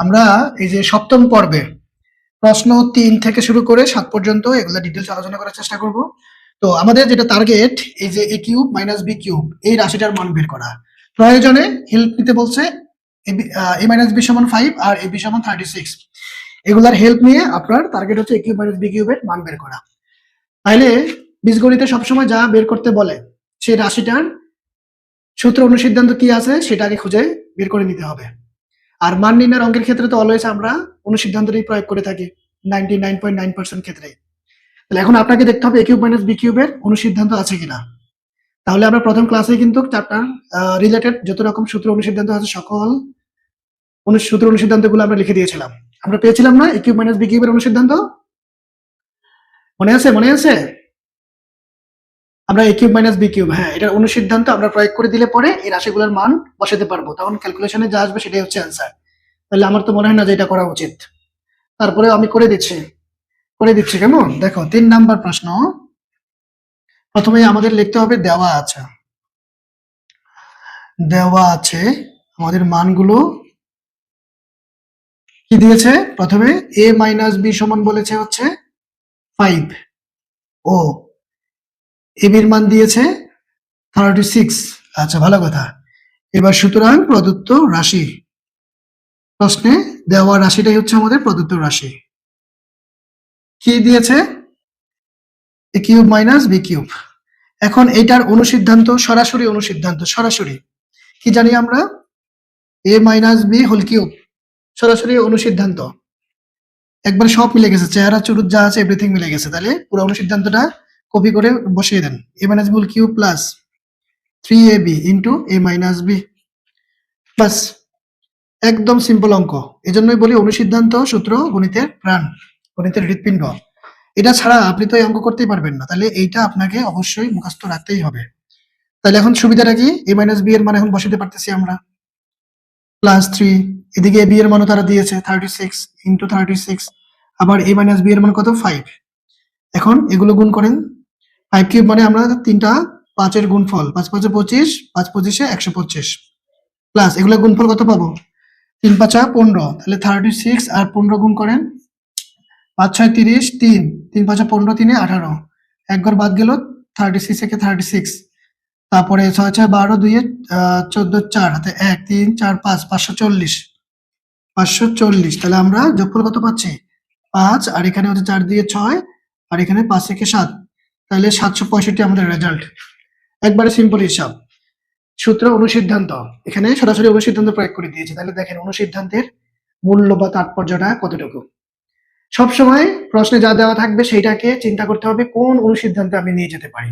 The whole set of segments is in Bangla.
আমরা এই যে সপ্তম পর্বে প্রশ্ন ৩ থেকে শুরু করে ৭ পর্যন্ত এগুলা ডিটেইলস আলোচনা করার চেষ্টা করব। তো আমাদের যেটা টার্গেট এই যে a cube minus b cube এই রাশিটার মান বের করা। প্রয়োজনে হেল্প নিতে বলছে a মাইনাস b সমান 5 আর ab সমান 36। এগুলার হেল্প নিয়ে আপনার টার্গেট হচ্ছে a কিউব মাইনাস b কিউবের মান বের করা। তাইলে বীজগণিতে সবসময় যা বের করতে বলে সেই রাশিটার সূত্র অনুসিদ্ধান্ত কি আছে সেটা আগে খুঁজে বের করে নিতে হবে। আর মান নির্ণয়ের অঙ্কের ক্ষেত্রে তো অলওয়েজ আমরা অনুসিদ্ধান্তটাই প্রয়োগ করে থাকি 99.9% ক্ষেত্রে। তাহলে এখন আপনাকে দেখতে হবে a কিউব মাইনাস b কিউবের অনুসিদ্ধান্ত আছে কিনা। তাহলে আমরা প্রথম ক্লাসে কিন্তু চ্যাপ্টার রিলেটেড যত রকম সূত্র অনুসিদ্ধান্ত আছে সকল সূত্র অনুসিদ্ধান্তগুলো আমরা লিখে দিয়েছিলাম। আমরা পেয়েছিলাম না a কিউব মাইনাস b কিউবের অনুসিদ্ধান্ত? মনে আছে? আমরা a cube minus b cube, হ্যাঁ, এটার অনুসিদ্ধান্ত আমরা প্রয়োগ করে দিলে পরে এই রাশিগুলোর মান বসাতে পারবো। তখন ক্যালকুলেশনে যা আসবে সেটাই হচ্ছে অ্যান্সার। তাহলে আমার তো মনে হয় না যে এটা করা উচিত। তারপরে আমি করে দিচ্ছি কেমন? দেখো ৩ নাম্বার প্রশ্ন। প্রথমেই আমাদের লিখতে হবে দেওয়া আছে আমাদের মানগুলো কি দিয়েছে। প্রথমে a মাইনাস b সমান বলেছে হচ্ছে 5 ও ab এর মান দিয়েছে 36। আচ্ছা, ভালো কথা। এবার সুতরাং প্রদত্ত রাশি, প্রশ্নে দেওয়া রাশিটাই হচ্ছে আমাদের প্রদত্ত রাশি। কি দিয়েছে? a cube minus b cube. এখন এটার অনুসিদ্ধান্ত সরাসরি কি জানি আমরা? a মাইনাস b হোল কিউব, সরাসরি অনুসিদ্ধান্ত একবার সব মিলে গেছে, চেহারা চুরুত যা আছে এভরিথিং মিলে গেছে। তাহলে পুরো অনুসিদ্ধান্তটা কপি করে বসিয়ে দেন। a মাইনাস b whole cube plus 3ab into a মাইনাস b, বাস। একদম সিম্পল অঙ্ক। এজন্যই বলি অনুসিদ্ধান্ত সূত্র গণিতের প্রাণ, গণিতের হৃৎপিণ্ড। এটা ছাড়া আপনি তো এই অঙ্ক করতেই পারবেন না। তাহলে এইটা আপনাকে অবশ্যই মুখস্থ রাখতেই হবে। তাহলে এখন সুবিধাটা কি? a মাইনাস b এর মান এখন বসাতে পারতেছি আমরা, প্লাস 3। এদিকে a b এর মানও তারা দিয়েছে 36 ইন্টু 36, আবার a মাইনাস b এর মান কত? 5। এখন এগুলো গুণ করেন। 5 কিউব মানে আমরা তিনটা 5 এর গুণফল, 5 5 25, 5 25 125, প্লাস এগুলো গুণফল কত পাবো? 3 5 15। তাহলে 36 আর 15 গুণ করেন, 5 6 30, 3 3 5 15, 3 18, একবার বাদ গেল 36 থেকে 36, তারপরে 6 6 12, 2 14, 4 হাতে 1 3 4 5, 540। তাহলে আমরা যোগফল কত পাচ্ছি? 5, আর এখানে হচ্ছে 4 দিয়ে 6, আর এখানে 5 থেকে 7, তাহলে 765 আমাদের রেজাল্ট। একবারে সিম্পল হিসাব। সূত্র অনুসিদ্ধান্ত, এখানে সরাসরি অনুসিদ্ধান্ত প্রয়োগ করে দিয়েছি। তাহলে দেখেন অনুসিদ্ধান্তের মূল্য বা তাৎপর্যটা কতটুকু। সবসময় প্রশ্নে যা দেওয়া থাকবে সেইটাকে চিন্তা করতে হবে কোন অনুসিদ্ধান্তে আমি নিয়ে যেতে পারি।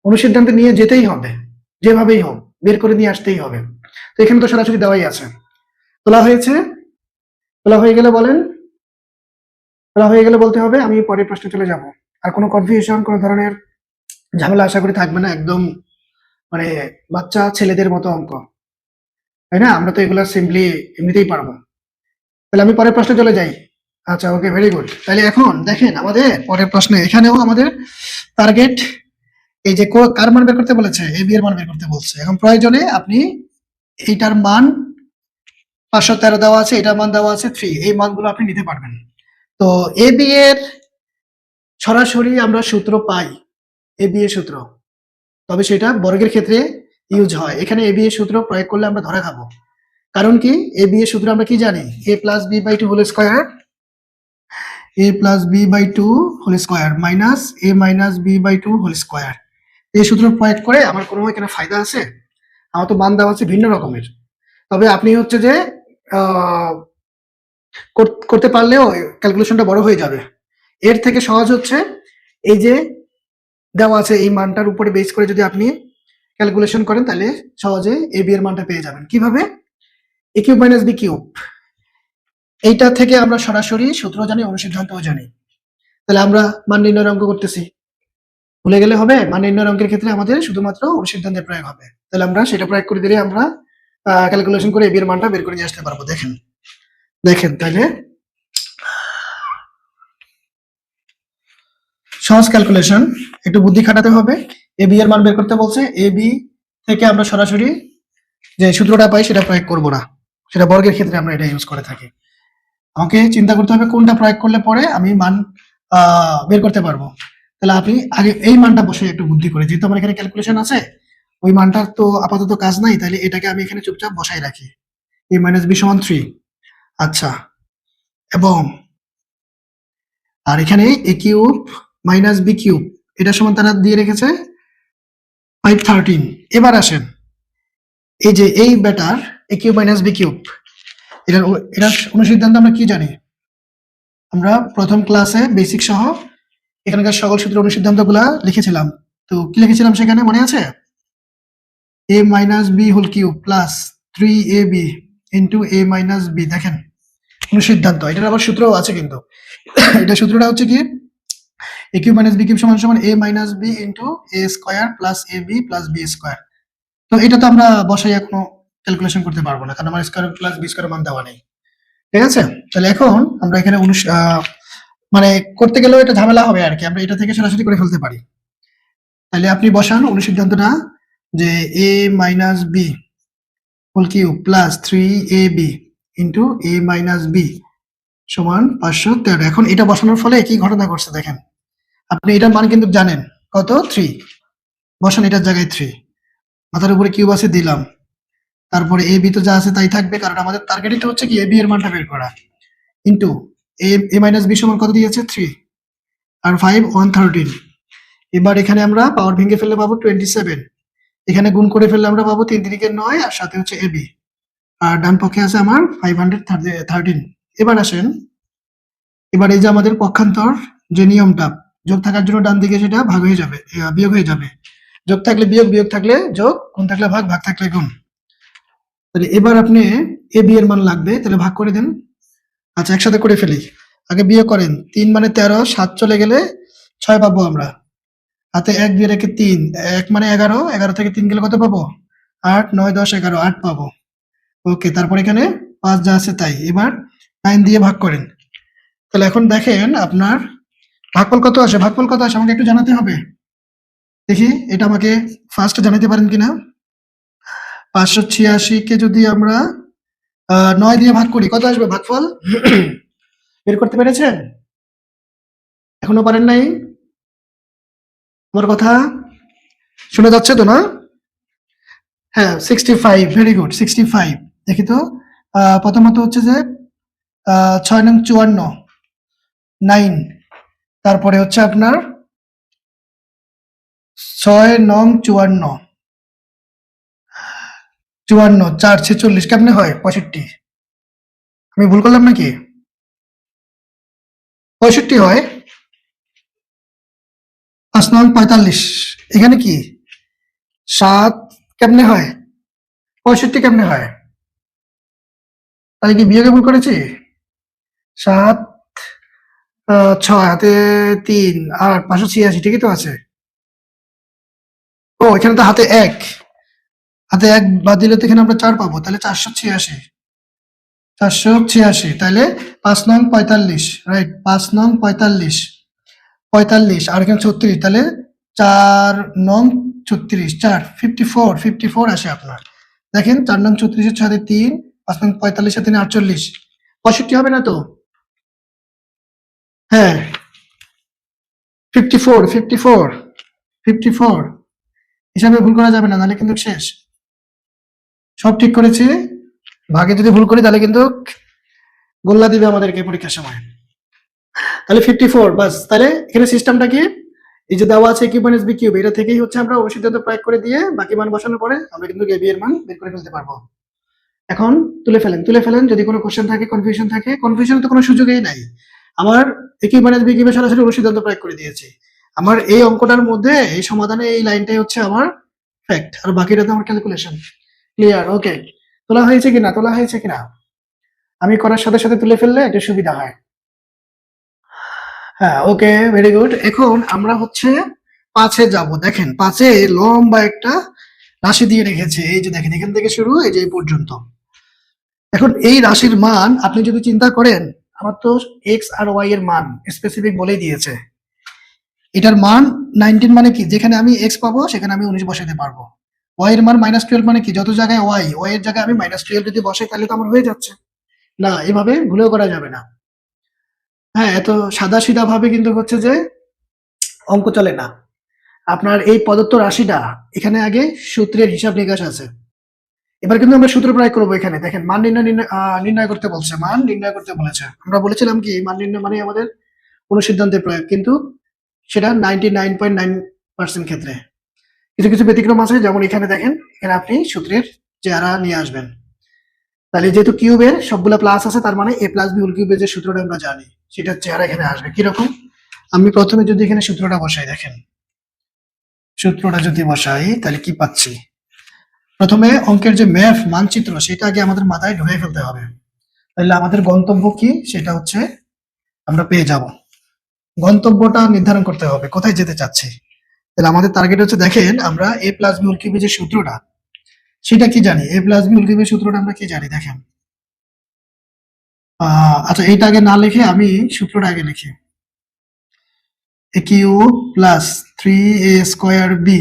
অনুসিদ্ধান্তে নিয়ে যেতেই হবে, যেভাবেই হোক বের করে নিয়ে আসতেই হবে। তো এখানে তো সরাসরি দেওয়াই আছে। তোলা হয়ে গেলে বলেন, তোলা হয়ে গেলে বলতে হবে। আমি পরের প্রশ্নে চলে যাব। আর কোনো কনফিউশন, কোনো ধরনের ঝামেলা আশা করি থাকবে না। একদম মানে বাচ্চা ছেলেদের মতো অঙ্ক, তাই না? আমরা তো এগুলো সিম্পলি এমনিতেই পারবো। তাহলে আমি পরের প্রশ্নে চলে যাই। আচ্ছা, ওকে, ভেরি গুড। তাহলে এখন দেখেন আমাদের পরের প্রশ্নে, এখানেও আমাদের টার্গেট এই যে কার মান বের করতে বলেছে? a b এর মান বের করতে বলছে। এখন প্রয়োজনে আপনি এইটার মান 513 দেওয়া আছে, এটার মান দেওয়া আছে 3, এই মানগুলো আপনি নিতে পারবেন। তো a b এর সরাসরি আমরা সূত্র পাই, a b এর সূত্র, তবে সেটা বর্গের ক্ষেত্রে ইউজ হয়। এখানে a b এর সূত্র প্রয়োগ করলে আমরা ধরা খাবো। কারণ কি? a b এর সূত্র আমরা কি জানি? a plus b by 2 whole square, a plus b by 2 whole square minus a minus b by 2 whole square. এই সূত্র প্রয়োগ করে আমার কোনো এখানে ফায়দা আছে? আমার তো মান দেওয়া আছে ভিন্ন রকমের। তবে আপনি হচ্ছে যে করতে পারলেও ক্যালকুলেশনটা বড় হয়ে যাবে। এর থেকে সহজ হচ্ছে এই যে দেওয়া আছে এই মানটার উপরে বেস করে যদি আপনি ক্যালকুলেশন করেন তাহলে সহজে a b এর মানটা পেয়ে যাবেন। কিভাবে? a cube minus b cube, এইটা থেকে আমরা সরাসরি সূত্র জানি, অনুসিদ্ধান্তও জানি। তাহলে আমরা মান নির্ণয়ের অঙ্ক করতেছি, ভুলে গেলে হবে? মান নির্ণয়ের অঙ্কের ক্ষেত্রে আমাদের শুধুমাত্র অনুসিদ্ধান্তের প্রয়োগ হবে। তাহলে আমরা সেটা প্রয়োগ করে দিলে আমরা ক্যালকুলেশন করে a b এর মানটা বের করে নিয়ে আসতে পারবো। দেখেন তাহলে সহজ ক্যালকুলেশন, একটু বুদ্ধি খাটাতে হবে। a b এর মান বের করতে বলছে, a b থেকে আমরা সরাসরি যে সূত্রটা পাই সেটা প্রয়োগ করব না, সেটা বর্গের ক্ষেত্রে আমরা এটা ইউজ করে থাকি। আমাকে চিন্তা করতে হবে কোনটা প্রয়োগ করলে পরে আমি মান বের করতে পারবো। তাহলে আপনি আগে এই মানটা বসে একটু বুদ্ধি করে, যেহেতু আমার এখানে ক্যালকুলেশন আছে, ওই মানটার তো আপাতত কাজ নাই, তাহলে এটাকে আমি এখানে চুপচাপ বসাই রাখি। a মাইনাস বি সমান 3। আচ্ছা, এবং আর এখানে a cube minus B cube এটা সমান তারা দিয়ে রেখেছে 513। এবার আসেন, এই যে এই বেটার a cube minus B cube, এটার অনুসিদ্ধান্ত আমরা কি জানি? আমরা প্রথম ক্লাসে বেসিক সহ এখানকার সকল সূত্র অনুসিদ্ধান্তগুলা লিখেছিলাম। তো কি লিখেছিলাম সেখানে মনে আছে? a মাইনাস B whole cube plus 3ab into a মাইনাস বি। দেখেন অনুসিদ্ধান্ত, এটার আবার সূত্রও আছে কিন্তু। এটা সূত্রটা হচ্ছে কি, a cube minus B cube সমান সমান a মাইনাস B into a square plus ab plus B square. তো এটা তো আমরা বসাই এখনো ক্যালকুলেশন করতে পারবো না, কারণ আমার স্কোয়ার প্লাস বি স্কোয়ার মান দেওয়া নেই। ঠিক আছে, তাহলে এখন আমরা এখানে মানে করতে গেলেও এটা ঝামেলা হবে আর কি, আমরা এটা থেকে সরাসরি করে ফেলতে পারি। তাহলে আপনি বসান অনুসিদ্ধান্তটা যে a মাইনাস B whole cube plus 3ab into a মাইনাস বি সমান 513। এখন এটা বসানোর ফলে কি ঘটনা ঘটছে দেখেন, আপনি এটার মান কিন্তু জানেন কত, 3। বসান এটার জায়গায় 3, মাথার উপরে কিউব আছে দিলাম, তারপরে এ বি তো যা আছে তাই থাকবে, কারণ আমাদের টার্গেটটা হচ্ছে কি এ বি এর মানটা বের করা, ইন্টু এ মাইনাস বি সমান কত দিয়েছে 3 আর 5 113। এবার এখানে আমরা পাওয়ার ভেঙে ফেললে পাবো 27, এখানে গুণ করে ফেললে আমরা পাবো 3 3 9 আর সাথে হচ্ছে এ বি, আর ডান পক্ষে আছে আমার 513। এবার আসেন, এবার এই যে আমাদের পক্ষান্তর যে নিয়মটা, যোগ থাকার জন্য ডান দিকে সেটা ভাগ হয়ে যাবে, বিয়োগ হয়ে যাবে, যোগ থাকলে বিয়োগ, বিয়োগ থাকলে যোগ, গুণ থাকলে ভাগ, ভাগ থাকলে গুণ। তাহলে এবার আপনি এ বি এর মান লাগবে, তাহলে ভাগ করে দেন। আচ্ছা একসাথে করে ফেলি, আগে বিয়োগ করেন, 3 মানে 13, 7 চলে গেলে 6 পাবো আমরা, হাতে 1 দিয়ে রেখে 3, 1 মানে 11, 11 থেকে 3 গেলে কত পাবো? 8 9 10 11, 8 পাবো। ওকে, তারপর এখানে 5 যা আছে তাই, এবার 9 দিয়ে ভাগ করেন। তাহলে এখন দেখেন আপনার ভাগফল কত আসে, ভাগফল কত আসে আমাকে একটু জানাতে হবে। দেখি এটা আমাকে ফার্স্ট জানাতে পারেন কিনা। 586 কে যদি আমরা 9 দিয়ে ভাগ করি কত আসবে ভাগফল? বের করতে পেরেছেন? এখনো পারেন নাই? আমার কথা শোনা যাচ্ছে তো না? হ্যাঁ 65, ভেরি গুড 65। দেখি তো, প্রথমত হচ্ছে যে 6 নং 54 9, তারপরে হচ্ছে আপনার 6 নং 54 54 4 46 কেমনে হয় 65? আমি ভুল করলাম নাকি? 65 হয়। 5 নং 45, এখানে কি 7 কেমনে হয় 65 কেমনে হয়? তাহলে কি বিয়োগে ভুল করেছি? 7 6 হাতে 3 8 586, ঠিকই তো আছে। ও এখানে তো হাতে 1, হাতে 1 বাদ দিলে তো এখানে আমরা 4 পাবো, তাহলে 486, 486, তাহলে 5 নং 45, রাইট, 5 নং 45 45 আর এখানে 36, তাহলে 4 নং 36, 4 54 54 আসে আপনার। দেখেন 4 নং 36 এর সাথে 3, 5 নং 45 সাথে 48, 65 হবে না তো? হ্যাঁ 54 54 54, হিসাবে ভুল করা যাবে না, নাহলে কিন্তু শেষ। সব ঠিক করেছি, ভাগে যদি ভুল করি তাহলে কিন্তু গোল্লা দিবে আমাদেরকে পরীক্ষার সময়। তাহলে 54 বাস। তাহলে এখানে সিস্টেমটা কি, এই যে দেওয়া আছে কিউব মাইনাস বি কিউব, এটা থেকেই হচ্ছে আমরা অনুসিদ্ধান্ত প্রয়োগ করে দিয়ে বাকি মান বসানোর পরে আমরা কিন্তু এ বি এর মান বের করে ফেলতে পারবো। এখন তুলে ফেলেন, যদি কোনো কোশ্চেন থাকে, কনফিউশন থাকে, কনফিউশনের তো কোনো সুযোগই নাই। আমার এ কিউব মাইনাস বি কিউবের সরাসরি অনুসিদ্ধান্ত প্রয়োগ করে দিয়েছি। আমার এই অঙ্কটার মধ্যে এই সমাধানে এই লাইনটাই হচ্ছে আমার ফ্যাক্ট, আর বাকিটা তো আমার ক্যালকুলেশন। ক্লিয়ার? ওকে, তোলা হয়েছে কিনা? আমি করার সাথে সাথে তুলে ফেললে একটু সুবিধা হয়। হ্যাঁ ওকে, ভেরি গুড। এখন আমরা হচ্ছে 5-এ যাব। দেখেন 5-এ লম্বা একটা রাশি দিয়ে রেখেছে, এই যে দেখেন এখান থেকে শুরু এই যে এই পর্যন্ত। এখন এই রাশির মান আপনি যদি চিন্তা করেন, আমার তো এক্স আর ওয়াই এর মান স্পেসিফিক বলেই দিয়েছে। এটার মান 19 মানে কি, যেখানে আমি এক্স পাবো সেখানে আমি 19 বসাতে পারবো, ওয়াই এর মান -12 মানে কি, যত জায়গায় ওয়াই এর জায়গায় আমি -12 যদি বসাই তাহলে তো আমার হয়ে যাচ্ছে। না, এভাবে ভুলেও করা যাবে না। হ্যাঁ, এত সাদাসিধা ভাবে কিন্তু হচ্ছে যে অঙ্ক চলে না। আপনার এই প্রদত্ত রাশিটা এখানে আগে সূত্রের হিসাব নিকাশ আছে। এবার কিন্তু আমরা সূত্র প্রয়োগ করবো। এখানে দেখেন মান নির্ণয় করতে বলছে, মান নির্ণয় করতে বলেছে। আমরা বলেছিলাম কি মান নির্ণয় মানে আমাদের অনুসিদ্ধান্তের প্রয়োগ, কিন্তু সেটা 99.9% ক্ষেত্রে। কিছু কিছু ব্যতিক্রম আছে, যেমন এখানে দেখেন, এখানে আপনি সূত্রের চেহারা নিয়ে আসবেন। তাহলে যেহেতু কিউবের সবগুলো প্লাস আছে, তার মানে a প্লাস বি হোল কিউবের যে সূত্রটা আমরা জানি সেটার চেহারা এখানে আসবে কিরকম। আমি প্রথমে যদি এখানে সূত্রটা বসাই, দেখেন সূত্রটা যদি বসাই তাহলে কি পাচ্ছি। প্রথমে অঙ্কের যে ম্যাপ মানচিত্র সেটা আগে আমাদের মাথায় ঢুকে ফেলতে হবে, তাহলে আমাদের গন্তব্য কি সেটা হচ্ছে আমরা পেয়ে যাব। গন্তব্যটা নির্ধারণ করতে হবে, কোথায় যেতে চাচ্ছি। তাহলে আমাদের টার্গেট হচ্ছে, দেখেন আমরা a প্লাস বি হোল কিউবের যে সূত্রটা সেটা কি জানি। a প্লাস বি হোল কিউবের সূত্রটা আমরা কি জানি দেখেন। আচ্ছা, এইটা আগে না লিখে আমি সূত্রটা আগে লিখি। a cube plus 3a square B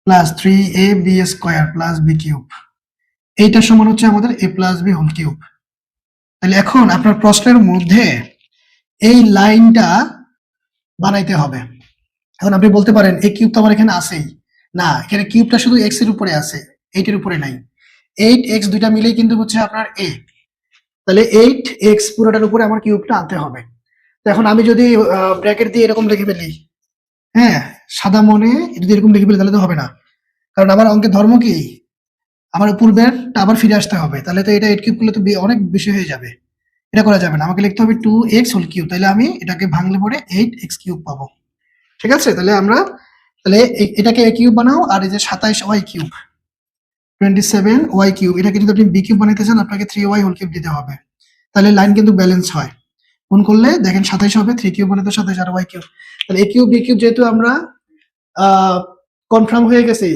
plus 3ab square plus B cube, এইটা সমান হচ্ছে আমাদের a plus B whole cube. তাহলে এখন আপনার প্রশ্নের মধ্যে এই লাইনটা বানাইতে হবে। এখন আপনি বলতে পারেন এই কিউব তো আমার এখানে আছেই। না, এখানে কিউবটা শুধু x এর উপরে আছে, 8 এর উপরে নাই। 8x দুইটা মিলেই কিন্তু হচ্ছে আপনার a। তাহলে 8x পুরোটার উপরে আমার কিউবটা আনতে হবে। তো এখন আমি যদি ব্র্যাকেট দিয়ে এরকম লিখে ফেলি, হ্যাঁ সাদা মনে যদি এরকম লিখে ফেলি তাহলে তো হবে না, কারণ আমার অঙ্কের ধর্ম কি, আমার পূর্বেরটা আবার ফিরে আসতে হবে। তাহলে তো এটা 8 কিউব করলে তো অনেক বেশি হয়ে যাবে, এটা করা যাবে না। আমাকে লিখতে হবে 2x হোল কিউব, তাহলে আমি এটাকে ভাঙলে পরে 8x কিউব পাবো। ঠিক আছে, তাহলে আমরা এটাকে a কিউব বানাও, আর এই যে 27y কিউব 27y কিউব, এটাকে যদি আপনি b কিউব বানাইতে চান আপনাকে 3y হোল কিউব দিতে হবে। তাহলে লাইন কিন্তু ব্যালেন্স হয়। গুণ করলে দেখেন 27 হবে, 3 কিউব মানে তো 27 আর y কিউব। তাহলে a কিউব b কিউব যেহেতু আমরা কনফার্ম হয়ে গেছি,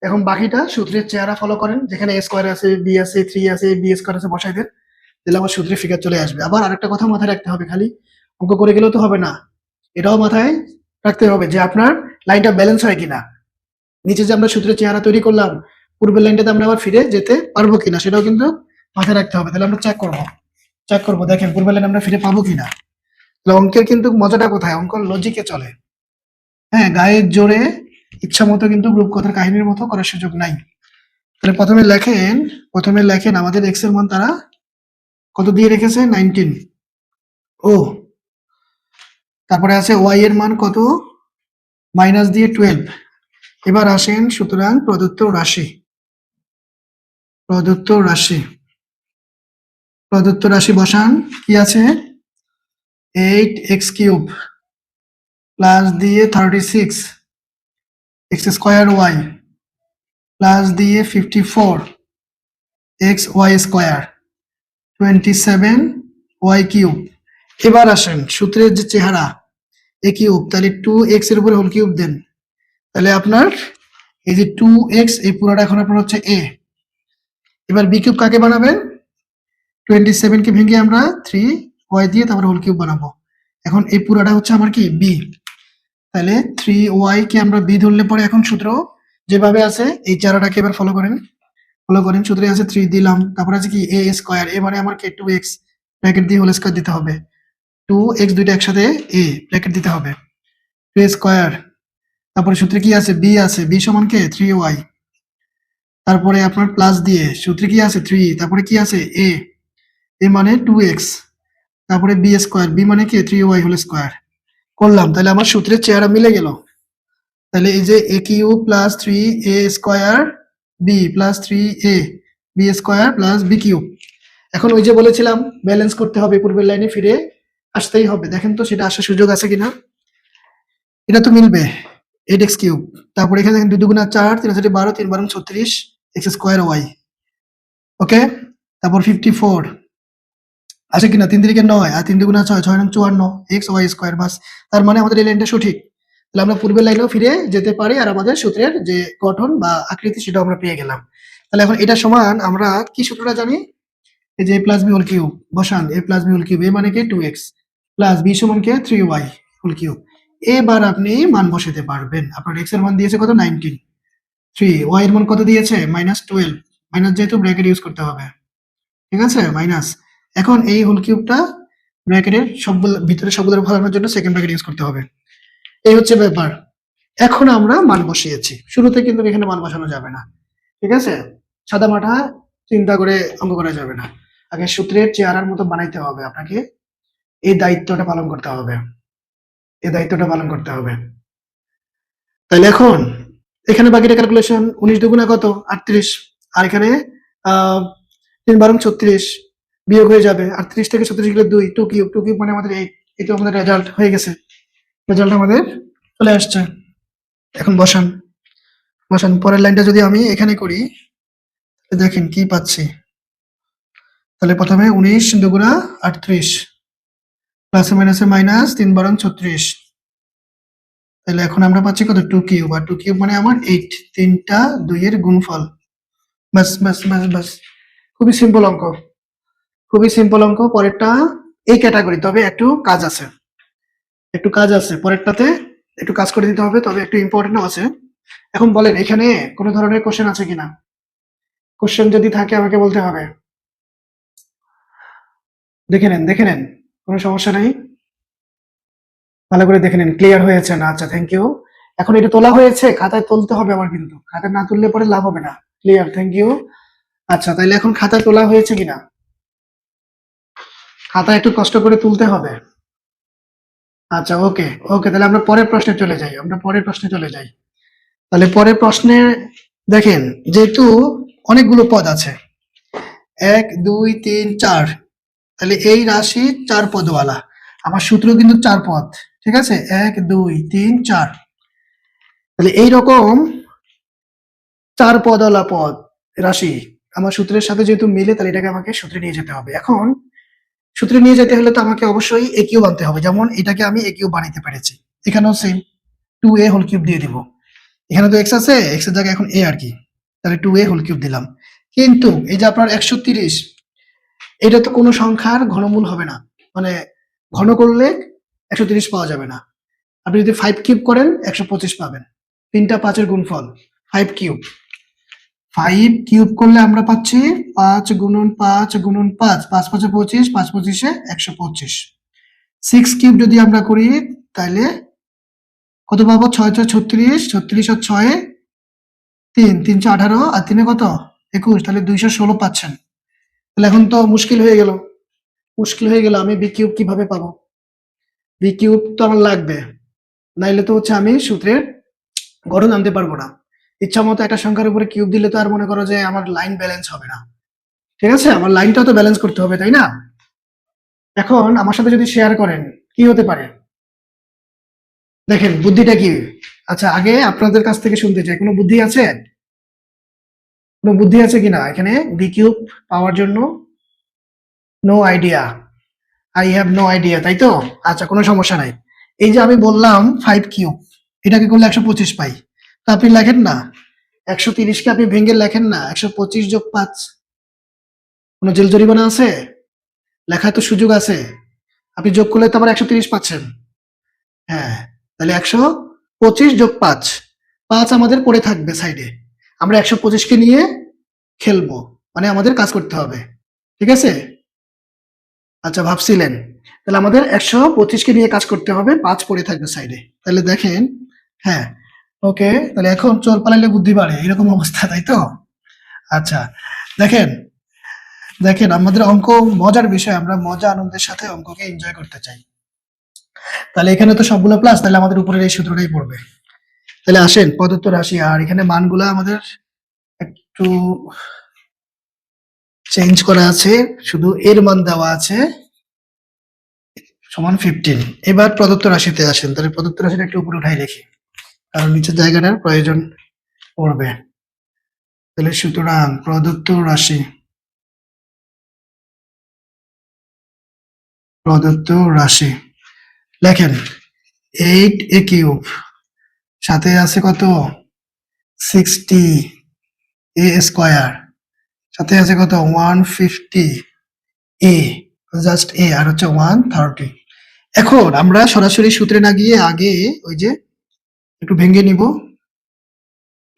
এখন বাকিটা সূত্রের চেহারা ফলো করেন। যেখানে a স্কয়ার আছে, b আছে, 3 আছে, b স্কয়ার আছে বসাই দেন, তাহলে আমার সূত্রের ফিগার চলে আসবে। আবার আরেকটা কথা মাথায় রাখতে হবে, খালি অঙ্ক করে গেলেও তো হবে না, এটাও মাথায় রাখতে হবে যে আপনার লাইনটা ব্যালেন্স হয় কিনা। নিচে যে আমরা সূত্রের চেহারা তৈরি করলাম, পূর্বের লাইনটাতে আমরা আবার ফিরে যেতে পারবো কিনা সেটাও কিন্তু মাথায় রাখতে হবে। তাহলে আমরা চেক করবো দেখেন পূর্বের লাইন আমরা ফিরে পাবো কিনা। তাহলে অঙ্কের কিন্তু মজাটা কোথায়, অঙ্ক লজিকে চলে। হ্যাঁ, গায়ের জোরে ইচ্ছা মতো কিন্তু রূপকথার কাহিনীর মতো করার সুযোগ নাই। তাহলে প্রথমে লেখেন আমাদের এক্স এর মান তারা কত দিয়ে রেখেছে, 19। ও তারপরে আছে ওয়াই এর মান কত, মাইনাস দিয়ে 12। এবার আসেন সুতরাং প্রদত্ত রাশি বসান। কি আছে, 8x কিউব প্লাস দিয়ে 36 x স্কয়ার y প্লাস দিয়ে 54 x y square 27 y cube. এবার আসেন সূত্রের যে চেহারা a কিউব, তাহলে 2x এর উপরে হোল কিউব দেন, তাহলে আপনার এই যে 2x এই পুরোটা এখন আপনার হচ্ছে a। এবার b কিউব কাকে বানাবেন, 27 কে ভেঙে আমরা 3y দিয়ে তারপরে হোল কিউব বানাবো। এখন এই পুরোটা হচ্ছে আমার কি b, তাহলে 3y কে আমরা b ধরলে পরে এখন সূত্র যেভাবে আছে এই চেহারাটাকে এবার ফলো করেন। সূত্রে আছে 3 দিলাম, তারপর আছে কি a স্কয়ার, a মানে আমার কে 2x, ব্র্যাকেট দিয়ে হোল স্কয়ার দিতে হবে, 2x দুইটা একসাথে a ব্র্যাকেট দিতে হবে, 2 স্কয়ার। তারপরে সূত্রে কি আছে, b আছে, b সমান কে 3y। তারপরে আপনার প্লাস দিয়ে সূত্রে কি আছে 3, তারপরে কি আছে a মানে 2x, তারপরে b স্কয়ার, b মানে কি 3y হোল স্কয়ার করলাম। তাহলে আমার সূত্রের চেহারা মিলে গেল। তাহলে এই যে a cube plus 3a square b plus 3a b square plus b cube. এখন ওই যে বলেছিলাম ব্যালেন্স করতে হবে, পূর্বের লাইনে ফিরে আসতেই হবে। দেখেন তো সেটা আসার সুযোগ আছে কিনা, এটা তো মিলবে। 8x কিউব, তারপর এখানে দেখেন 2 দুগুণা 4, 3 4 12, 3 12 36 x স্কয়ার y। ওকে, তারপর 54 আসে কিনা, 3 3 9 আর 3 দুগুণা 6, 6 54 x y স্কয়ার। বাস, তার মানে আমাদের এই লাইনটা সঠিক। তাহলে আমরা পূর্বের লাইনেও ফিরে যেতে পারি, আর আমাদের সূত্রের যে গঠন বা আকৃতি সেটাও আমরা পেয়ে গেলাম। তাহলে এখন এটা সমান আমরা কি সূত্রটা জানি, এই যে a plus B whole cube বসান, a plus B whole cube, a মানে কি 2x প্লাস b সমান কি 3y হোল কিউব। এবার আপনি মান বসাতে পারবেন। আপনার x এর মান দিয়েছে কত, 19। 3 y এর মান কত দিয়েছে -12, মাইনাস যেহেতু ব্র্যাকেট ইউজ করতে হবে, ঠিক আছে, মাইনাস। এখন এই হোল কিউবটা ব্র্যাকেটের সবগুলো ভিতরে সবগুলো ফলানোর জন্য সেকেন্ড ব্র্যাকেট ইউজ করতে হবে। এই হচ্ছে ব্যাপার। এখন আমরা মান বসিয়েছি, শুরুতে কিন্তু এখানে মান বসানো যাবে না, ঠিক আছে, সাদা মাঠা চিন্তা করে অঙ্ক করা যাবে না, আগে সূত্রের চেহারার মতো বানাইতে হবে, আপনাকে এই দায়িত্বটা পালন করতে হবে, এই দায়িত্বটা পালন করতে হবে। তাহলে এখন এখানে বাকিটা ক্যালকুলেশন, 19 দুগুণা কত 38, আর এখানে 3 বারং 36 বিয়োগ হয়ে যাবে, 38 থেকে 36 গেলে 2, 2 কিউব, 2 কিউব মানে আমাদের 8, এই তো আমাদের রেজাল্ট হয়ে গেছে, রেজাল্ট আমাদের চলে আসছে। এখন বসান, বসান পরের লাইনটা যদি আমি এখানে করি দেখেন কি পাচ্ছি। তাহলে প্রথমে 19 দুগুণা 38 প্লাসে মাইনাসে মাইনাস 3 বারং 36, তাহলে এখন আমরা পাচ্ছি কত 2 কিউব, আর 2 কিউব মানে আমার 8, 3টা 2 এর গুণফল, বাস বাস বাস বাস, খুবই সিম্পল অঙ্ক, খুবই সিম্পল অঙ্ক। পরেরটা এই ক্যাটাগরি, তবে একটু কাজ আছে, একটু কাজ আছে পরেরটাতে, একটু কাজ করে দিতে হবে, তবে একটু ইম্পর্টেন্টও আছে। এখন বলেন এখানে কোনো ধরনের কোশ্চেন আছে কিনা, কোশ্চেন যদি থাকে আমাকে বলতে হবে। দেখে নেন, দেখে নেন, কোনো সমস্যা নেই, ভালো করে দেখে নেন ক্লিয়ার হয়েছে না, আচ্ছা থ্যাংক ইউ। এখন এটা তোলা হয়েছে, খাতায় তুলতে হবে আমার, কিন্তু খাতায় না তুললে পরে লাভ হবে না, ক্লিয়ার, থ্যাংক ইউ। আচ্ছা তাইলে এখন খাতায় তোলা হয়েছে কিনা, খাতা একটু কষ্ট করে তুলতে হবে। আচ্ছা ওকে ওকে, তাহলে আমরা পরের প্রশ্নে চলে যাই, আমরা পরের প্রশ্নে চলে যাই। তাহলে পরের প্রশ্নে দেখেন, যেহেতু অনেকগুলো পদ আছে, 1 2 3 4, তাহলে এই রাশি 4 পদওয়ালা, আমার সূত্র কিন্তু 4 পদ, ঠিক আছে, 1 2 3 4, তাহলে এইরকম 4 পদওয়ালা পদ রাশি আমার সূত্রের সাথে যেহেতু মিলে, তাহলে এটাকে আমাকে সূত্রে নিয়ে যেতে হবে। এখন সূত্রে নিয়ে যেতে হলে তো আমাকে অবশ্যই এ কিউব আনতে হবে, যেমন এটাকে আমি এ কিউব বানাইতে পেরেছি, এখানেও সেম 2a হোল কিউব দিয়ে দিব, এখানে তো এক্স আছে, এক্স এর জায়গায় এখন এ আর কি, তাহলে 2a হোল কিউব দিলাম। কিন্তু এই যে আপনার 130, এটা তো কোনো সংখ্যার ঘনমূল হবে না, মানে ঘন করলে 130 পাওয়া যাবে না। আপনি যদি 5 কিউব করেন 125 পাবেন, 3টা 5 এর গুণফল 5 কিউব, 5 কিউব করলে আমরা পাচ্ছি 5 গুণন 5 গুণন 5, 5 5 25, 5 25 125। 6 কিউব যদি আমরা করি তাহলে কত পাবো, 6 6 36, 36 আর 6 3, 3 18, আর 3 কত 21, তাহলে 216 পাচ্ছেন। তাহলে এখন তো মুশকিল হয়ে গেল, মুশকিল হয়ে গেল, আমি বি কিউব কিভাবে পাবো, বি কিউব তো আমার লাগবে, নাইলে তো হচ্ছে আমি সূত্রের গঠন আনতে পারবো না। ইচ্ছা মতো একটা সংখ্যার উপরে কিউব দিলে তো আর মনে করো যে আমার লাইন ব্যালেন্স হবে না, ঠিক আছে, আমার লাইনটা তো ব্যালেন্স করতে হবে, তাই না? এখন আমার সাথে যদি শেয়ার করেন কি হতে পারে, দেখেন বুদ্ধিটা কি। আচ্ছা আগে আপনাদের কাছ থেকে শুনতে চাই, কোনো বুদ্ধি আছে, কোনো বুদ্ধি আছে কিনা এখানে বি কিউব পাওয়ার জন্য? No idea, I have no idea, তাই তো, আচ্ছা কোনো সমস্যা নাই। এই যে আমি বললাম 5 কিউব, এটাকে করলে 125 পাই, তো আপনি লেখেন না 130কে আপনি ভেঙে লেখেন না 125 যোগ 5, কোনো জেল জরিমানা আছে, লেখার তো সুযোগ আছে, আপনি যোগ করলে তো আবার 130 পাচ্ছেন। হ্যাঁ, তাহলে 125 যোগ 5, 5 আমাদের পড়ে থাকবে সাইডে, আমরা 125কে নিয়ে খেলবো, মানে আমাদের কাজ করতে হবে, ঠিক আছে। আচ্ছা ভাবছিলেন, তাহলে আমাদের 125কে নিয়ে কাজ করতে হবে, 5 পড়ে থাকবে সাইডে, তাহলে দেখেন, হ্যাঁ ওকে, তাহলে এখন চোর পালাইলে বুদ্ধি বাড়ে, এরকম অবস্থা, তাই তো। আচ্ছা দেখেন, দেখেন আমাদের অঙ্ক মজার বিষয়, আমরা মজা আনন্দের সাথে অঙ্ককে এনজয় করতে চাই। তাহলে এখানে তো সবগুলো প্লাস, তাহলে আমাদের উপরের এই সূত্রটাই পড়বে। তাহলে আসেন প্রদত্ত রাশি, আর এখানে মানগুলো আমাদের একটু চেঞ্জ করা আছে, শুধু এর মান দেওয়া আছে সমান 15। এবার প্রদত্ত রাশিতে আসেন, তাহলে প্রদত্ত রাশিটা একটু উপরে উঠাই রেখি, কারণ নিচের জায়গাটার প্রয়োজন পড়বে। তাহলে সুতরাং প্রদত্ত রাশি, প্রদত্ত রাশি লেখেন 8a কিউব, সাথে আছে কত 60a স্কয়ার, সাথে আছে কত 150a, জাস্ট a, আর হচ্ছে 130। এখন আমরা সরাসরি সূত্রে না গিয়ে আগে ওই যে একটু ভেঙে নিব,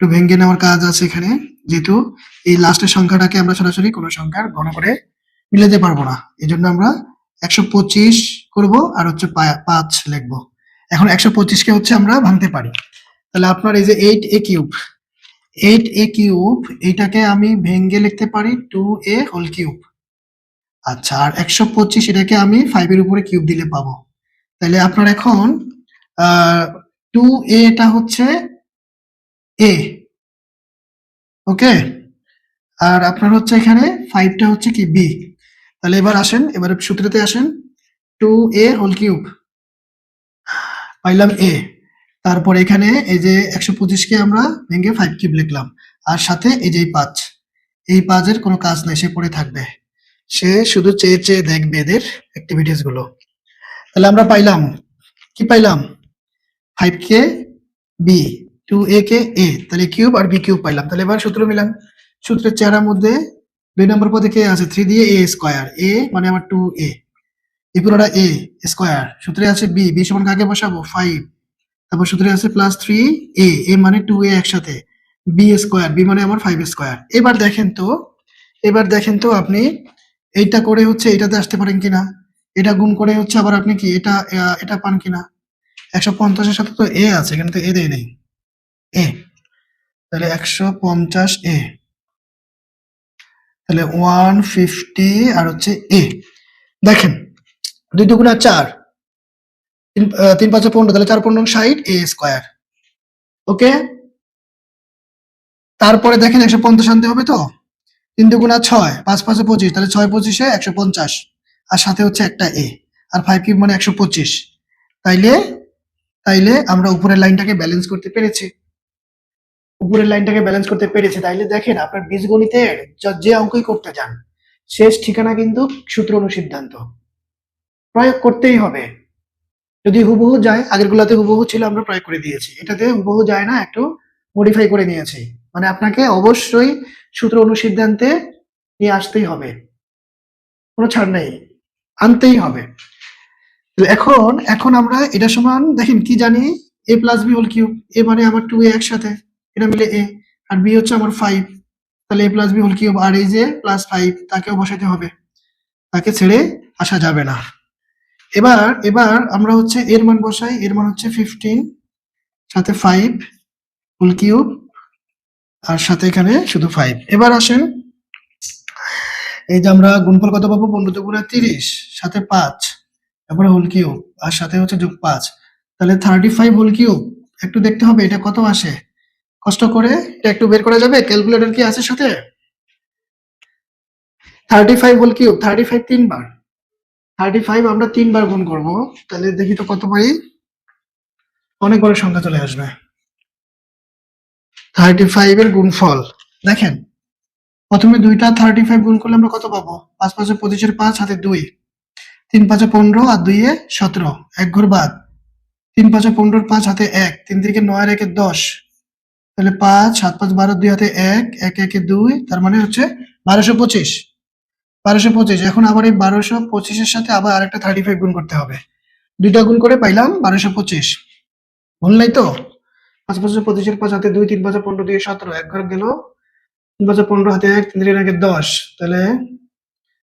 একটু ভেঙে নেওয়ার কাজ আছে এখানে, যেহেতু এই লাস্টের সংখ্যাটাকে আমরা সরাসরি কোনো সংখ্যার ঘন করে মিলাতে পারবো না, এই জন্য আমরা 125 করব আর হচ্ছে 5 লিখবো। এখন 125 কে হচ্ছে আমরা ভাঙতে পারি, তাহলে আপনার এই যে 8a কিউব, 8a কিউব এইটাকে আমি ভেঙে লিখতে পারি 2a হোল কিউব। আচ্ছা, আর 125 এটাকে আমি 5 এর উপরে কিউব দিলে পাবো। তাহলে আপনার এখন 2a টা হচ্ছে a, ওকে, আর আপনার হচ্ছে এখানে 5 টা হচ্ছে কি b। তাহলে এবার আসেন, এবারে সূত্রতে আসেন, 2a হোল কিউব পাইলাম a, তারপর এখানে এই যে 125 কে আমরা ভেঙে 5 কিউব লিখলাম, আর সাথে এই যে 5, এই 5 এর কোনো কাজ নাই, সে পড়ে থাকবে, সে শুধু চেয়ে চেয়ে দেখবে এদের অ্যাক্টিভিটিস গুলো। তাহলে আমরা পাইলাম কি, পাইলাম 5 কে b, 2a কে a, তাহলে কিউব আর b কিউব পাইলাম। তাহলে এবার সূত্র মিলান, সূত্রের চেহারার মধ্যে 2 নম্বর পদে কে আছে, 3 দিয়ে a স্কয়ার, a মানে আমার 2a, এই পুরোটা a স্কয়ার, সূত্রে আছে b, b সমান কাকে বসাবো 5, তারপর সূত্রে আছে প্লাস 3a, a মানে 2a একসাথে, b স্কয়ার, b মানে আমার 5 স্কয়ার। এবার দেখেন তো আপনি এইটা করে হচ্ছে এইটাতে আসতে পারেন কিনা, এটা গুণ করে হচ্ছে আবার আপনি কি এটা পান কিনা। 150 এর সাথে তো a আছে, এখানে তো a দেই নেই, a, তাহলে 150a, তাহলে 150 আর হচ্ছে a। দেখেন 2 দুগুণা 4, 3 5 15, তাহলে 4 15 60 a স্কয়ার, ওকে। তারপরে দেখেন 150 আনতে হবে তো, 3 দুগুণা 6, 5 5 25, তাহলে 6 25 এ 150, আর সাথে হচ্ছে একটা a, আর 5 কিউব মানে 125। তাইলে আমরা উপরের লাইনটাকে ব্যালেন্স করতে পেরেছি, তাইলে দেখেন আপনার বীজগণিতের যে অঙ্কই করতে যান, শেষ ঠিকানা কিন্তু সূত্র অনুসিদ্ধান্ত প্রয়োগ করতেই হবে। যদি হুবহু যায়, আগের গুলাতে হুবহু ছিল আমরা প্রয়োগ করে দিয়েছি, এটাতে হুবহু যায় না, একটু মডিফাই করে নিয়েছি, মানে আপনাকে অবশ্যই সূত্র অনুসিদ্ধান্তে নিয়ে আসতেই হবে, কোনো ছাড় নেই, আনতেই হবে। তো এখন আমরা এটা সমান দেখেন কি জানি, a plus B whole cube, a মানে আমার 2a একসাথে, এটা মিলে a, আর b হচ্ছে আমার 5, তাহলে a plus B whole cube, আর এই যে প্লাস 5 তাকেও বসাতে হবে, তাকে ছেড়ে আসা যাবে না। এবার আমরা হচ্ছে এর মান বসাই, এর মান হচ্ছে 15, সাথে 5 হোল কিউব, আর সাথে এখানে শুধু 5। এবার আসেন, এই যে আমরা গুণফল কত পাবো, 15 দুগুণা 30, সাথে 5, তারপরে হোল কিউব, আর সাথে হচ্ছে যোগ 5, তাহলে 35 হোল কিউব। একটু দেখতে হবে এটা কত আসে, কষ্ট করে এটা একটু বের করা যাবে, ক্যালকুলেটর কি আছে সাথে। 35 হোল কিউব, 35 তিনবার, 35 আমরা 3 বার গুণ করব, তাহলে দেখি তো কত পাই, অনেক বড় সংখ্যা চলে আসবে। 35 এর গুণফল দেখেন, প্রথমে দুইটা 35 গুণ করলে আমরা কত পাবো, 5 5 25 এর 5, হাতে 2, 3 5 15, আর 2 এ 17, এক ঘর বাদ, 3 5 15, 5 হাতে 1, 3 3 9 আর 1 10, তাহলে 5 7 5 12, 2 হাতে 1, 1 1 2, তার মানে হচ্ছে 1225, 1225। এখন আবার এই 1225 এর সাথে আবার আরেকটা 35 গুণ করতে হবে, দুইটা গুণ করে পাইলাম 1225, ভুল নাই তো। 5 5 25 এর 5, হাতে 2, 3 5 15, 2 এ 17, এক ঘর গেল, 3 5 15, হাতে 1, 3 3 1 10, তাহলে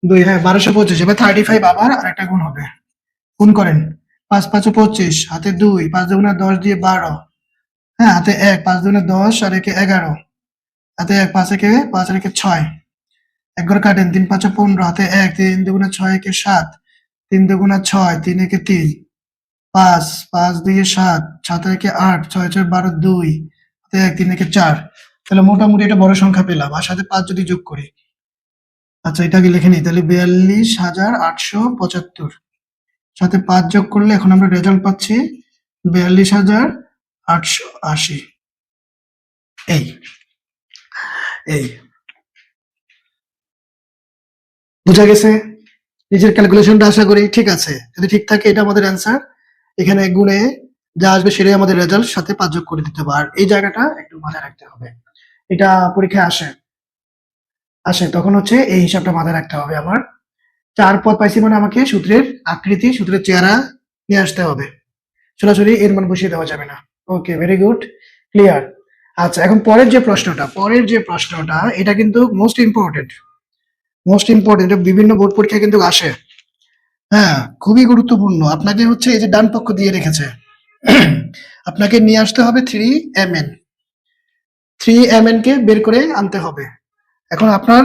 2, হ্যাঁ 1225। এবার 35 আবার আরেকটা গুণ হবে, গুণ করেন, 5 5 25, হাতে 2, 5 2 10 দিয়ে 12, হ্যাঁ হাতে 1, 5 2 10, আর 1 11, হাতে 1, 5 1 5 আর 1 6, এক ঘর কাটেন, 3 5 15, হাতে 1, 3 2 6 1 7, 3 2 6, 3 1 3, 5 5 2 7, 7 1 8, 6 6 12 2, হাতে 1, 3 1 4, তাহলে মোটামুটি এটা বড় সংখ্যা পেলাম, আর সাথে 5 যদি যোগ করি, আচ্ছা এটাকে লিখে নিই, তাহলে 42,875, সাথে 5 যোগ করলে এখন আমরা রেজাল্ট পাচ্ছি 42,880। এই এই বুঝা গেছে, নিজের ক্যালকুলেশনটা আশা করি ঠিক আছে, যদি ঠিক থাকে এটা আমাদের অ্যান্সার, এখানে গুণে যা আসবে সেটাই আমাদের রেজাল্ট, সাথে 5 যোগ করে দিতে হবে, আর এই জায়গাটা একটু মাথায় রাখতে হবে, এটা পরীক্ষায় আসে তখন হচ্ছে এই হিসাবটা মাথায় রাখতে হবে। আমার 4 পদ পাইছি মানে আমাকে সূত্রের আকৃতি, সূত্রের চেহারা নিয়ে আসতে হবে, সরাসরি এর মান বসিয়ে দেওয়া যাবে না। ওকে, ভেরি গুড, ক্লিয়ার। আচ্ছা, এখন পরের যে প্রশ্নটা এটা কিন্তু মোস্ট ইম্পর্টেন্ট, বিভিন্ন বোর্ড পরীক্ষায় কিন্তু আসে। হ্যাঁ, খুবই গুরুত্বপূর্ণ। আপনাকে হচ্ছে এই যে ডান পক্ষ দিয়ে রেখেছে, আপনাকে নিয়ে আসতে হবে 3mn, 3mn কে বের করে আনতে হবে। এখন আপনার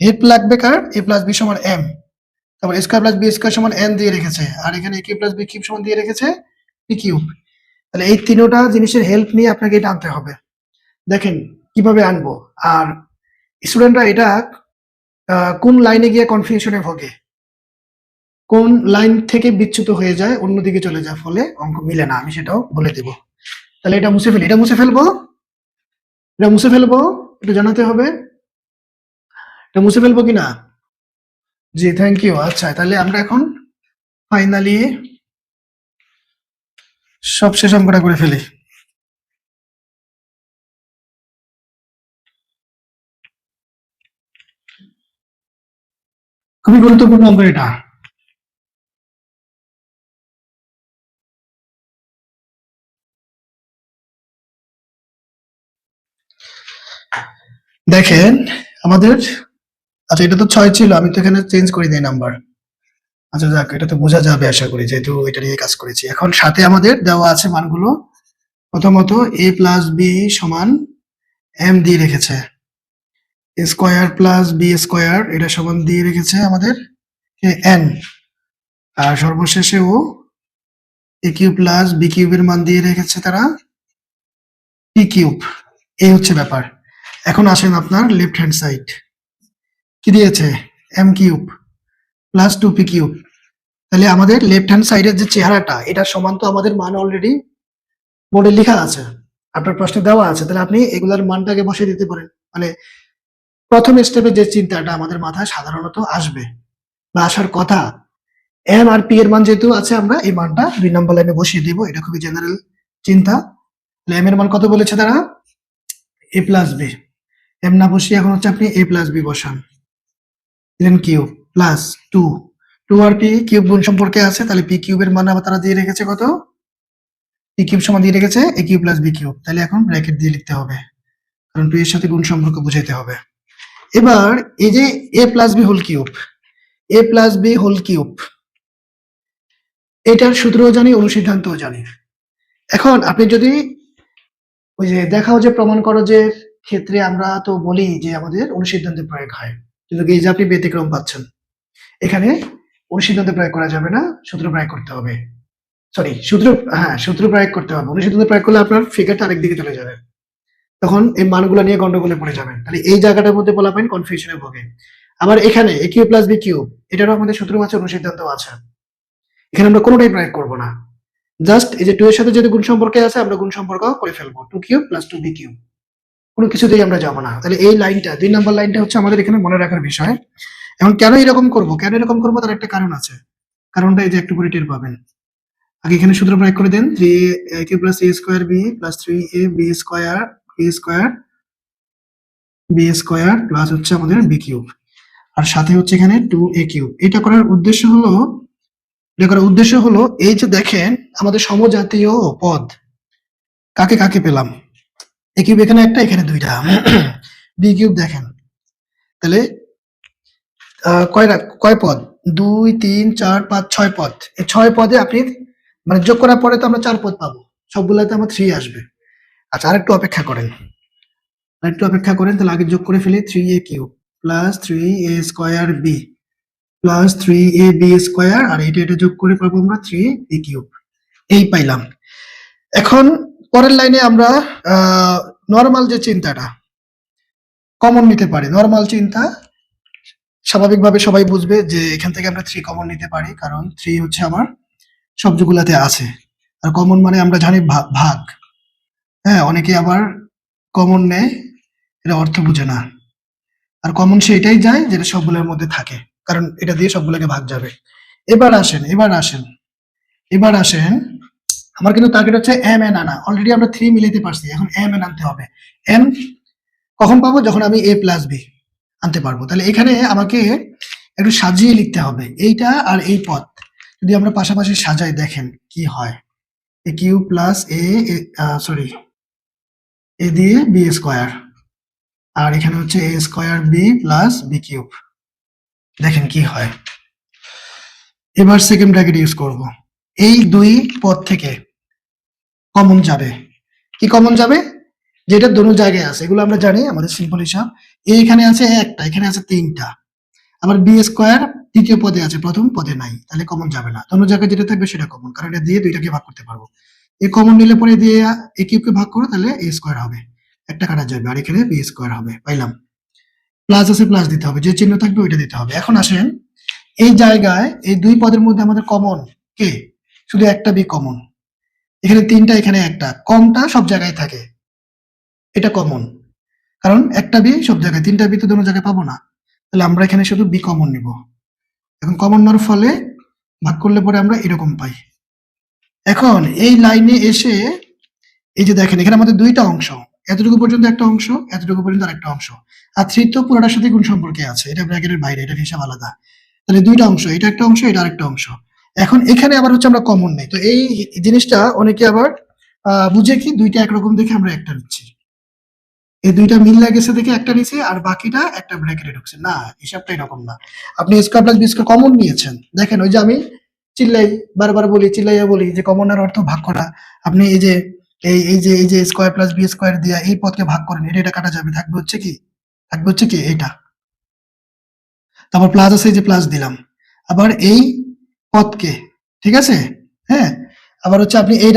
হেড লাগবে কার, a প্লাস বি সমান m, তারপর a square plus B square সমান n দিয়ে রেখেছে, আর এখানে a cube plus B cube সমান দিয়ে রেখেছে p কিউব। তাহলে এই তিনটা জিনিসের হেল্প নিয়ে আপনাকে এটা আনতে হবে। দেখেন কিভাবে আনবো। আর স্টুডেন্টরা এটা কোন লাইনে গিয়ে কনফিউশনে ভোগে, কোন লাইন থেকে বিচ্যুত হয়ে যায়, অন্যদিকে চলে যায়, ফলে অঙ্ক মিলে না, আমি সেটাও বলে দেব। তাহলে এটা মুছে ফেলি, এটা মুছে ফেলবো, একটু জানাতে হবে, এটা মুছে ফেলবো কিনা। জি, থ্যাংক ইউ। আচ্ছা, তাহলে আমরা এখন ফাইনালি সব শেষ অঙ্কটা করে ফেলি। খুবই গুরুত্বপূর্ণ অঙ্ক এটা। দেখেন আমাদের, আচ্ছা এটা তো 6 ছিল, আমি তো এখানে চেঞ্জ করে দিই নাম্বার। আচ্ছা যাক, এটা তো বোঝা যাবে আশা করি, যেহেতু এটা নিয়ে কাজ করেছি। এখন সাথে আমাদের দেওয়া আছে মানগুলো। প্রথমত a প্লাস বি সমান m দিয়ে রেখেছে, a square plus B square এটা সমান দিয়ে রেখেছে আমাদের n, আর সর্বশেষে ও a কিউব প্লাস বি কিউবের মান দিয়ে রেখেছে তারা p কিউব। এই হচ্ছে ব্যাপার। এখন আসেন আপনার লেফট হ্যান্ড সাইড, কি দিয়েছে, m cube plus 2p cube. তাহলে আমাদের লেফট হ্যান্ড সাইডের যে চেহারাটা, এটার সমান তো আমাদের মান অলরেডি বোর্ডে লেখা আছে, আপনার প্রশ্নে দেওয়া আছে। তাহলে আপনি এগুলার মানটাকে বসিয়ে দিতে পারেন। মানে প্রথম স্টেপে যে চিন্তাটা আমাদের মাথায় সাধারণত আসবে বা আসার কথা, এম আর পি এর মান যেহেতু আছে, আমরা এই মানটা 2 নম্বর লাইনে বসিয়ে দিব। এটা খুবই জেনারেল চিন্তা। তাহলে এম এর মান কত বলেছে তারা, এ প্লাস বি। এম না বসিয়ে এখন হচ্ছে আপনি এ প্লাস বি বসান, দিলেন কিউব প্লাস 2, 2 আর পি কিউব গুণ সম্পর্কে আছে, তাহলে পি কিউবের মান আবার তারা দিয়ে রেখেছে কত, পি কিউব সমান দিয়ে রেখেছে এ কিউব প্লাস বি কিউব। তাহলে এখন ব্র্যাকেট দিয়ে লিখতে হবে, কারণ 2 এর সাথে গুণ সম্পর্ক বুঝাইতে হবে। এবার এই যে এ প্লাস বি হোল কিউব, এ প্লাস বি হোল কিউব, এটার সূত্রও জানি, অনুসিদ্ধান্তও জানি। এখন আপনি যদি ওই যে দেখাও যে প্রমাণ করো যে ক্ষেত্রে আমরা তো বলি যে আমাদের অনুসিদ্ধান্তে প্রয়োগ হয়, কিন্তু এই যে আপনি ব্যতিক্রম পাচ্ছেন, এখানে অনুসিদ্ধান্তে প্রয়োগ করা যাবে না, সূত্র প্রয়োগ করতে হবে। সরি, সূত্র প্রয়োগ করতে হবে। অনুসিদ্ধান্তে প্রয়োগ করলে আপনার ফিগারটা আরেক দিকে চলে যাবে, তখন এই মানগুলো নিয়ে গন্ডগোলে পড়ে যাবেন। তাহলে এই জায়গাটার মধ্যে বলা কনফিউশনে ভোগে। আবার এখানে এ কিউব প্লাস বি কিউব, এটারও আমাদের সূত্র আছে, অনুসিদ্ধান্ত আছে। এখানে আমরা কোনোটাই প্রয়োগ করব না, জাস্ট এই যে 2 এর সাথে যেহেতু গুণ সম্পর্কে আছে, আমরা গুণ সম্পর্ক করে ফেলবো, 2 কিউব প্লাস 2 বি কিউব। কোনো কিছুতেই আমরা যাব না। তাহলে এই লাইনটা, 2 নম্বর লাইনটা হচ্ছে আমাদের এখানে মনে রাখার বিষয়। এখন কেন এরকম করব, তার একটা কারণ আছে। কারণটা এই যে একটু পরে টের পাবেন। আগে এখানে সূত্র প্রয়োগ করে দেন, 3a cube plus a square B plus 3ab square B square B square plus হচ্ছে আমাদের বি কিউব, আর সাথে হচ্ছে এখানে 2a কিউব। এটা করার উদ্দেশ্য হলো এই যে দেখেন আমাদের সমজাতীয় পদ কাকে কাকে পেলাম, এ কিউব এখানে একটা, এখানে দুইটা, বি কিউব দেখেন। তাহলে কয় পদ, 2 3 4 5 6 পদ। এই 6 পদে আপনি মানে যোগ করার পরে তো আমরা 4 পদ পাবো, সবগুলাতে আমার 3 আসবে। আচ্ছা, আরেকটু অপেক্ষা করেন, তাহলে আগে যোগ করে ফেলি, 3a cube plus 3a square B plus 3ab square, আর এটা যোগ করে পাবো আমরা 3b কিউব। এই পাইলাম। এখন পরের লাইনে আমরা নরমাল যে চিন্তাটা কমন নিতে পারি, নরমাল চিন্তা স্বাভাবিকভাবে সবাই বুঝবে যে এখান থেকে আমরা 3 কমন নিতে পারি, কারণ 3 হচ্ছে আমার সবগুলাতে আছে। আর কমন মানে আমরা জানি ভাগ। হ্যাঁ, অনেকে আবার কমন নেয়, এটা অর্থ বুঝে না। আর কমন সেটাই যায় যেটা সবগুলোর মধ্যে থাকে, কারণ এটা দিয়ে সবগুলোকে ভাগ যাবে। এবার আসেন, আমার কিন্তু টার্গেট হচ্ছে এম এন আনা। অলরেডি আমরা 3 মিলাইতে পারছি, এখন এম এন আনতে হবে। এম কখন পাবো, যখন আমি a প্লাস বি আনতে পারবো। তাহলে এখানে আমাকে একটু সাজিয়ে লিখতে হবে, এইটা আর এই পদ যদি আমরা পাশাপাশি সাজাই, দেখেন কি হয়। A cube plus a, sorry, a দিয়ে বি স্কোয়ার, আর এখানে হচ্ছে a square b plus B cube. দেখেন কি হয়। এবার সেকেন্ড ব্র্যাকেট ইউজ করব। এই দুই পদ থেকে কমন যাবে। কি কমন যাবে? যেটা দোনো জায়গায় আছে, এগুলো আমরা জানি আমাদের সিম্পল হিসাব। এইখানে আছে একটা, এখানে আছে তিনটা, আবার বি স্কোয়ার তৃতীয় পদে আছে, প্রথম পদে নাই, তাহলে কমন যাবে না। দোনো জায়গায় যেটা থাকবে সেটা কমন, কারণ এটা দিয়ে দুইটাকে ভাগ করতে পারবো। এ কমন নিলে পরে দিয়ে এ কিউবকে ভাগ করো, তাহলে এ স্কোয়ার হবে, একটা কাটা যাবে, আর এখানে বি স্কোয়ার হবে। পাইলাম। প্লাস আছে, প্লাস দিতে হবে, যে চিহ্ন থাকবে ওইটা দিতে হবে। এখন আসেন, এই জায়গায় এই দুই পদের মধ্যে আমাদের কমন কে? শুধু একটা বি কমন। এখানে তিনটা, এখানে একটা, কমটা সব জায়গায় থাকে, এটা কমন, কারণ একটা বি সব জায়গায়, তিনটা বি তো দোনো জায়গায় পাবো না, তাহলে আমরা এখানে শুধু বি কমন নিব। এখন কমন নেওয়ার ফলে ভাগ করলে পরে আমরা এরকম পাই। এখন এই লাইনে এসে এই যে দেখেন, এখানে আমাদের দুইটা অংশ, এতটুকু পর্যন্ত একটা অংশ, এতটুকু পর্যন্ত আরেকটা অংশ, আর থ্রি তো পুরোটার সাথে গুণ সম্পর্কে আছে, এটা ব্র্যাকেটের বাইরে, এটার হিসাব আলাদা। তাহলে দুইটা অংশ, এটা একটা অংশ, এটা আরেকটা অংশ। এখন এখানে আবার হচ্ছে আমরা কমন নেই, তো এই জিনিসটা অনেকে আবার বুঝে কি দুইটা একরকম দেখে আমরা একটা নিচ্ছি, এই দুইটা মিল গেছে দেখে একটা নিচে, আর বাকিটা একটা ব্র্যাকেটে ঢুকছে। না, হিসাবটা এরকম না। আপনি square plus B square common নিয়েছেন, দেখেন ওই যে আমি চিল্লাই, বারবার বলি, চিল্লাইয়া বলি যে কমনের অর্থ ভাগ করা। আপনি এই যে এই যে স্কয়ার প্লাস বি স্কয়ার দিয়া এই পদকে ভাগ করেন, এটা কাটা যাবে, থাকবে হচ্ছে কি, থাকবে হচ্ছে কি এটা। তারপর প্লাস আছে, এই যে প্লাস দিলাম, আবার এই পদকে, ঠিক আছে, হ্যাঁ, আবার হচ্ছে আপনি এই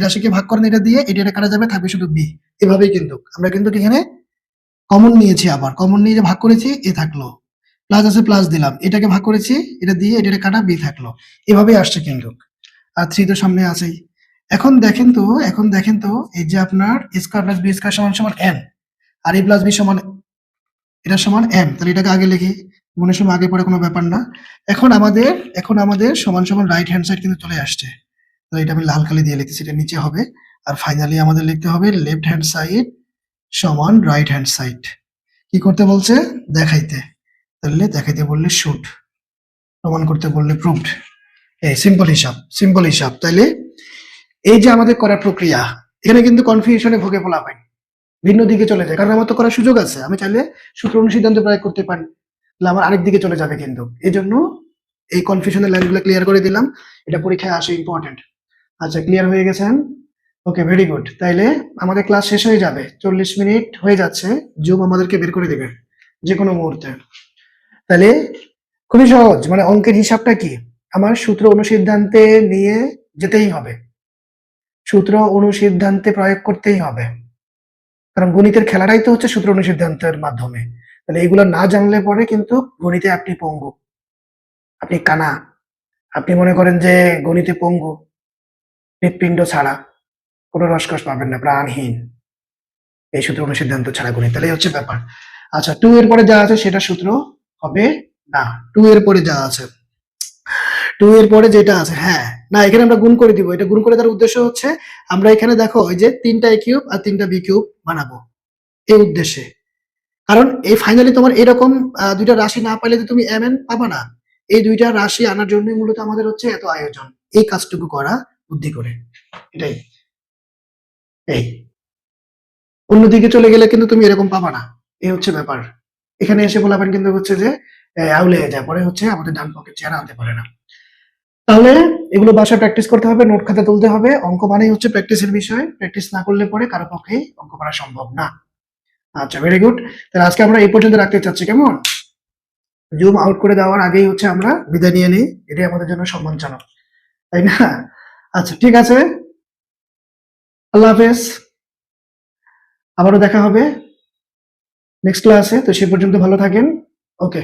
রাশিকে ভাগ করেন এটা দিয়ে, এটা কাটা যাবে, থাকবে শুধু বি। এভাবেই কিন্তু আমরা কিন্তু এখানে কমন নিয়েছি, আবার কমন নিয়ে যে ভাগ করেছি, এ থাকলো, প্লাস আছে প্লাস দিলাম, এটাকে ভাগ করেছি, এটা দিয়ে এটা কাটা বি থাকলো, এভাবেই আসছে কিন্তু। আর থ্রি তো সামনে আছেই। এখন দেখেন তো এই যে আপনার স্কয়ার প্লাস বি স্কয়ার সমান সমান এন, আর এ প্লাস বি সমান এটা সমান এম, তাহলে এটাকে আগে লিখি, গুণের সময় আগে পরে কোনো ব্যাপার না। এখন আমাদের সমান সমান রাইট হ্যান্ড সাইড কিন্তু চলে আসছে, তো এটা আমি লাল কালি দিয়ে লিখতেছি, এটা নিচে হবে। আর ফাইনালি আমাদের লিখতে হবে লেফট হ্যান্ড সাইড সমান রাইট হ্যান্ড সাইড। কি করতে বলছে? দেখাইতে, তাহলে দেখাইতে বললে শুড, প্রমাণ করতে বললে প্রুভড। এই সিম্পল হিসাব। তাইলে এই যে আমাদের করার প্রক্রিয়া, এখানে কিন্তু কনফিউশনে ভোগে পোলাপাই, ভিন্ন দিকে চলে যায়, কারণ আমার তো করার সুযোগ আছে, আমি চাইলে সূত্র অনুসিদ্ধান্ত প্রয়োগ করতে পারি, তাহলে আমার আরেক দিকে চলে যাবে কিন্তু। এই জন্য এই কনফিউশনের লাইনগুলো ক্লিয়ার করে দিলাম, এটা পরীক্ষায় আসে, ইম্পর্টেন্ট। আচ্ছা, ক্লিয়ার হয়ে গেছেন? ওকে, ভেরি গুড। তাইলে আমাদের ক্লাস শেষ হয়ে যাবে, 40 মিনিট হয়ে যাচ্ছে, জুম আমাদেরকে বের করে দিবে যে কোনো মুহূর্তে। তাহলে খুবই সহজ, মানে অঙ্কের হিসাবটা কি, আমার সূত্র অনুসিদ্ধান্তে নিয়ে যেতেই হবে, সূত্র অনুসিদ্ধান্তে প্রয়োগ করতেই হবে, কারণ গণিতের খেলাটাই তো হচ্ছে সূত্র অনুসিদ্ধান্তের মাধ্যমে। তাহলে এগুলো না জানলে পরে কিন্তু গণিতে আপনি পঙ্গু, আপনি কানা, আপনি মনে করেন যে গণিতে পঙ্গু, হৃৎপিণ্ড ছাড়া কোনো রসকস পাবেন না, প্রাণহীন এই সূত্র অনুসিদ্ধান্ত ছাড়া গণিত, তাহলে এই হচ্ছে ব্যাপার। আচ্ছা, 2 এর পরে যা আছে সেটা সূত্র হবে না, 2 এর পরে যা আছে, 2 এর পরে যেটা আছে, হ্যাঁ, না, এখানে আমরা গুণ করে দিব, এটা গুণ করে দেওয়ার উদ্দেশ্য হচ্ছে আমরা এখানে দেখো ওই যে 3টা a কিউব আর 3টা b কিউব বানাবো, এই উদ্দেশ্যে। কারণ এই ফাইনালি তোমার এরকম দুইটা রাশি না পাইলে তো তুমি mn পাবা না, এই দুইটা রাশি আনার জন্যই মূলত আমাদের হচ্ছে এত আয়োজন, এই কাজটুকু করা বুদ্ধি করে, এটাই। এই অন্যদিকে চলে গেলে কিন্তু তুমি এরকম পাবা না, এই হচ্ছে ব্যাপার। এখানে এসে বলাবেন কিন্তু হচ্ছে যে আউলে যায়, পরে হচ্ছে আমাদের ডান পকেট চেহারা আনতে পারে না। তাহলে এগুলো বাসায় প্র্যাকটিস করতে হবে, নোট খাতা তুলতে হবে, অঙ্ক মানেই হচ্ছে প্র্যাকটিসের বিষয়, প্র্যাকটিস না করলে পরে কারো পক্ষেই অঙ্ক করা সম্ভব না। আচ্ছা, ভেরি গুড। তাহলে আজকে আমরা এই পর্যন্ত রাখতে চাচ্ছি, কেমন? জুম আউট করে দেওয়ার আগেই হচ্ছে আমরা বিদায় নিয়ে নিই, এটাই আমাদের জন্য সম্মানজনক, তাই না? আচ্ছা, ঠিক আছে, আল্লাহ হাফেজ, আবারও দেখা হবে নেক্সট ক্লাসে, তো সে পর্যন্ত ভালো থাকেন। ওকে।